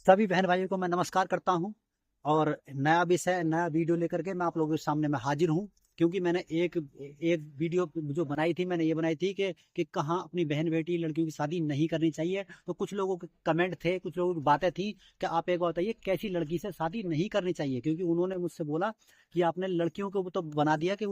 सभी बहन भाइयों को मैं नमस्कार करता हूं और नया विषय नया वीडियो लेकर के मैं आप लोगों के सामने मैं हाजिर हूं। क्योंकि मैंने एक एक वीडियो जो बनाई थी, मैंने ये बनाई थी कि कहाँ अपनी बहन बेटी लड़कियों की शादी नहीं करनी चाहिए। तो कुछ लोगों के कमेंट थे, कुछ लोगों की बातें थी कि आप एक बार बताइए कैसी लड़की से शादी नहीं करनी चाहिए। क्योंकि उन्होंने मुझसे बोला कि आपने लड़कियों को तो बना दिया कि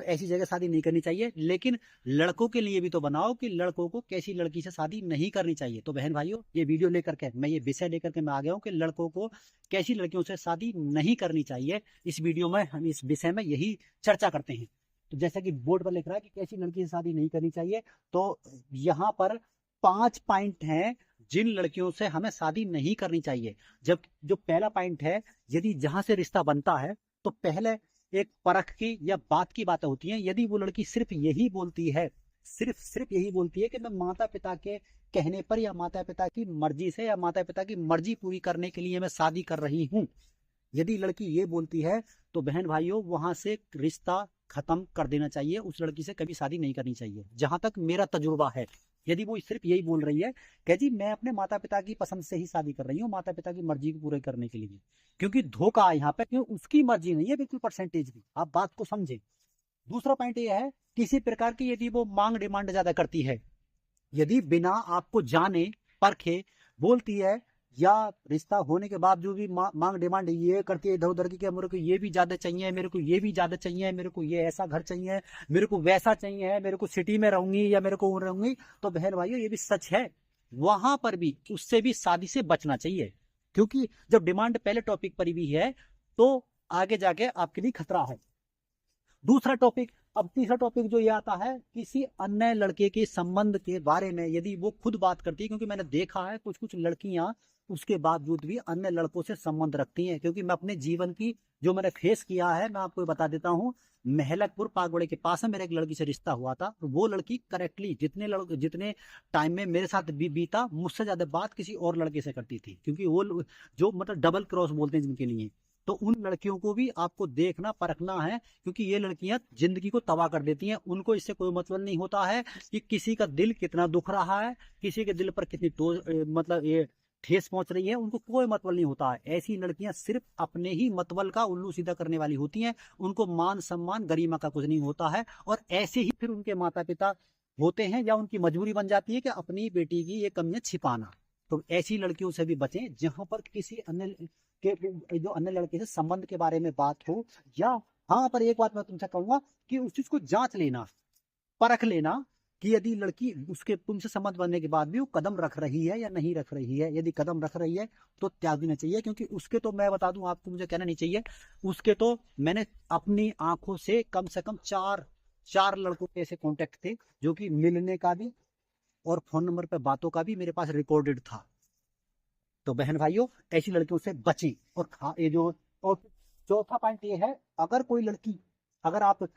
ऐसी जगह शादी नहीं करनी चाहिए, लेकिन लड़कों के लिए भी तो बनाओ कि लड़कों को कैसी लड़की से शादी नहीं करनी चाहिए। तो बहन भाइयों, ये वीडियो लेकर के मैं ये विषय लेकर के मैं आ गया हूँ कि लड़कों को कैसी लड़कियों से शादी नहीं करनी चाहिए। इस वीडियो में हम इस विषय में यही चर्चा करते हैं। तो जैसा कि बोर्ड पर लिख रहा है कि कैसी लड़की से शादी नहीं करनी चाहिए, तो यहाँ पर 5 पॉइंट हैं जिन लड़कियों से हमें शादी नहीं करनी चाहिए। जब जो पहला पॉइंट है, यदि जहां से रिश्ता बनता है तो पहले एक परख की या बात की बातें होती हैं। यदि वो लड़की सिर्फ यही बोलती है, सिर्फ यही बोलती है कि मैं माता पिता के कहने पर या माता पिता की मर्जी से या माता पिता की मर्जी पूरी करने के लिए मैं शादी कर रही हूँ, यदि लड़की ये बोलती है तो बहन भाइयों वहां से रिश्ता खत्म कर देना चाहिए। उस लड़की से कभी शादी नहीं करनी चाहिए, जहां तक मेरा तजुर्बा है। यदि वो सिर्फ यही बोल रही है कि जी मैं अपने माता पिता की पसंद से ही शादी कर रही हूँ, माता पिता की मर्जी को पूरे करने के लिए, क्योंकि धोखा है यहाँ पे, क्योंकि उसकी मर्जी नहीं है बिल्कुल परसेंटेज भी। आप बात को समझे। दूसरा पॉइंट ये है, किसी प्रकार की यदि वो मांग डिमांड ज्यादा करती है, यदि बिना आपको जाने परखे बोलती है या रिश्ता होने के बावजूद भी मांग डिमांड ये करती है इधर उधर की, मेरे को ये भी ज्यादा चाहिए, मेरे को ये भी ज्यादा चाहिए, मेरे को ये ऐसा घर चाहिए, मेरे को वैसा चाहिए, मेरे को सिटी में रहूंगी या मेरे को रहूंगी, तो बहन भाइयों ये भी सच है। वहां पर भी उससे भी शादी से बचना चाहिए, क्योंकि जब डिमांड पहले टॉपिक पर भी है तो आगे जाके आपके लिए खतरा है। दूसरा टॉपिक, अब तीसरा टॉपिक जो ये आता है, किसी अन्य लड़के के संबंध के बारे में यदि वो खुद बात करती है, क्योंकि मैंने देखा है कुछ कुछ लड़कियां उसके बावजूद भी अन्य लड़कों से संबंध रखती हैं। क्योंकि मैं अपने जीवन की जो मैंने फेस किया है मैं आपको बता देता हूँ। महलकपुर पागोड़े के पास में मेरे एक लड़की से रिश्ता हुआ था। तो वो लड़की करेक्टली जितने टाइम में मेरे साथ बीता, मुझसे ज्यादा बात किसी और लड़के से करती थी, क्योंकि वो जो मतलब डबल क्रॉस बोलते हैं जिनके लिए। तो उन लड़कियों को भी आपको देखना परखना है, क्योंकि ये लड़कियां जिंदगी को तबाह कर देती हैं। उनको इससे कोई मतलब नहीं होता है कि किसी का दिल कितना दुख रहा है, किसी के दिल पर कितनी मतलब ये ठेस पहुंच रही है, उनको कोई मतलब नहीं होता है। ऐसी लड़कियां सिर्फ अपने ही मतबल का उल्लू सीधा करने वाली होती हैं। उनको मान सम्मान गरिमा का कुछ नहीं होता है, और ऐसे ही फिर उनके माता पिता होते हैं या उनकी मजबूरी बन जाती है कि अपनी बेटी की ये कमियां छिपाना। तो ऐसी लड़कियों से भी बचें जहां पर किसी अन्य के जो अन्य लड़के से संबंध के बारे में बात हो। या हाँ, पर एक बात मैं तुमसे कहूंगा कि उस चीज को जांच लेना, परख लेना कि यदि लड़की उसके तुमसे संबंध बनने के बाद भी वो कदम रख रही है या नहीं रख रही है। यदि कदम रख रही है तो त्याग देना चाहिए, क्योंकि उसके तो मैं बता दूं आपको, मुझे कहना नहीं चाहिए, उसके तो मैंने अपनी आंखों से कम चार चार लड़कों के ऐसे कॉन्टेक्ट थे जो कि मिलने का भी और फोन नंबर पे बातों का भी मेरे पास रिकॉर्डेड था। तो बहन भाइयों ऐसी लड़कियों से बचें। और ये जो और चौथा पॉइंट ये है, अगर कोई लड़की, अगर आप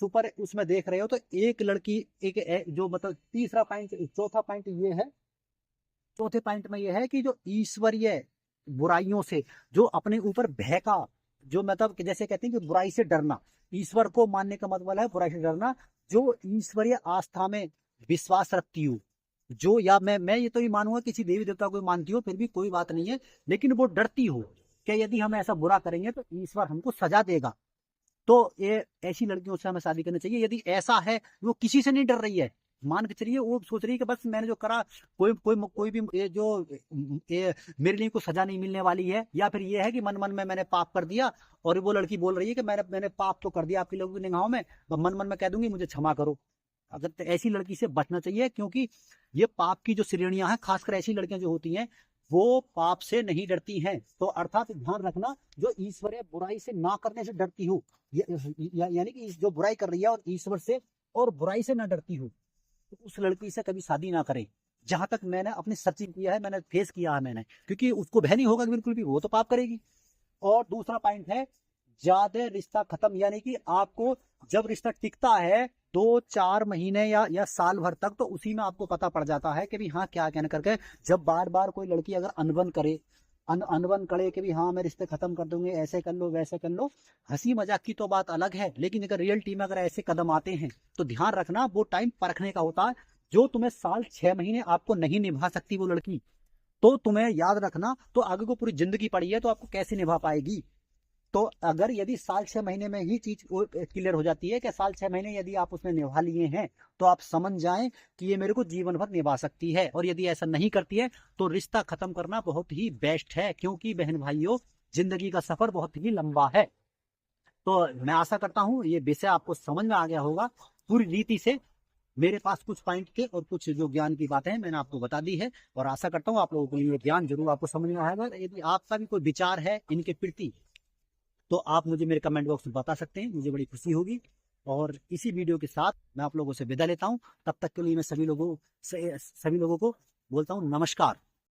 सुपर उसमें देख रहे हो तो एक लड़की जो मतलब तीसरा पॉइंट, चौथा पॉइंट ये है, चौथे पॉइंट में ये है कि जो ईश्वरीय बुराइयों से जो अपने ऊपर बहका, जो मतलब जैसे कहते हैं कि बुराई से डरना, ईश्वर को मानने का मतलब है बुराई से डरना। जो ईश्वरीय आस्था में विश्वास रखती हूँ, जो या मैं ये तो ही मानूंगा किसी देवी देवता को मानती हो फिर भी कोई बात नहीं है, लेकिन वो डरती हो कि यदि हम ऐसा बुरा करेंगे तो ईश्वर हमको सजा देगा, तो ये ऐसी लड़कियों से हमें शादी करनी चाहिए। यदि ऐसा है वो किसी से नहीं डर रही है, मान के चलिए वो सोच रही है कि बस मैंने जो करा कोई भी ये मेरे लिए कोई सजा नहीं मिलने वाली है, या फिर ये है कि मन मन में मैंने पाप कर दिया, और वो लड़की बोल रही है कि मैंने पाप तो कर दिया आपके लोगों की निगाहों में, मन मन में कह दूंगी मुझे क्षमा करो। अगर तो ऐसी लड़की से बचना चाहिए, क्योंकि ये पाप की जो श्रेणियां हैं, खासकर ऐसी लड़कियां जो होती हैं वो पाप से नहीं डरती हैं। तो अर्थात ध्यान रखना, जो ईश्वरीय बुराई से ना करने से डरती हो, यानी कि जो बुराई कर रही है और ईश्वर से और बुराई से ना डरती हो, तो उस लड़की से कभी शादी ना करें। जहां तक मैंने अपनी सर्चिंग किया है, मैंने फेस किया है मैंने, क्योंकि उसको बह नहीं होगा बिल्कुल भी, वो तो पाप करेगी। और दूसरा पॉइंट है, ज्यादा रिश्ता खत्म, यानी कि आपको जब रिश्ता टिकता है 2-4 महीने या साल भर तक, तो उसी में आपको पता पड़ जाता है कि भी हाँ क्या कहना करके। जब बार बार कोई लड़की अगर अनबन करे, अनबन करे कि भी हाँ मैं रिश्ते खत्म कर दूंगी, ऐसे कर लो वैसे कर लो, हंसी मजाक की तो बात अलग है, लेकिन अगर रियलिटी में अगर ऐसे कदम आते हैं तो ध्यान रखना वो टाइम परखने का होता है। जो तुम्हें साल 6 महीने आपको नहीं निभा सकती वो लड़की, तो तुम्हें याद रखना, तो आगे को पूरी जिंदगी पड़ी है तो आपको कैसे निभा पाएगी। तो अगर यदि साल 6 महीने में ही चीज क्लियर हो जाती है कि साल 6 महीने यदि आप उसमें निभा लिए हैं, तो आप समझ जाएं कि ये मेरे को जीवन भर निभा सकती है। और यदि ऐसा नहीं करती है तो रिश्ता खत्म करना बहुत ही बेस्ट है, क्योंकि बहन भाइयों जिंदगी का सफर बहुत ही लंबा है। तो मैं आशा करता हूँ ये विषय आपको समझ में आ गया होगा पूरी रीति से। मेरे पास कुछ पॉइंट थे और कुछ जो ज्ञान की बातें हैं मैंने आपको बता दी है, और आशा करता हूँ आप लोगों को ये ज्ञान जरूर आपको समझ में आएगा। यदि आपका भी कोई विचार है इनके प्रति तो आप मुझे मेरे कमेंट बॉक्स में बता सकते हैं, मुझे बड़ी खुशी होगी। और इसी वीडियो के साथ मैं आप लोगों से विदा लेता हूं। तब तक के लिए मैं सभी लोगों को बोलता हूं नमस्कार।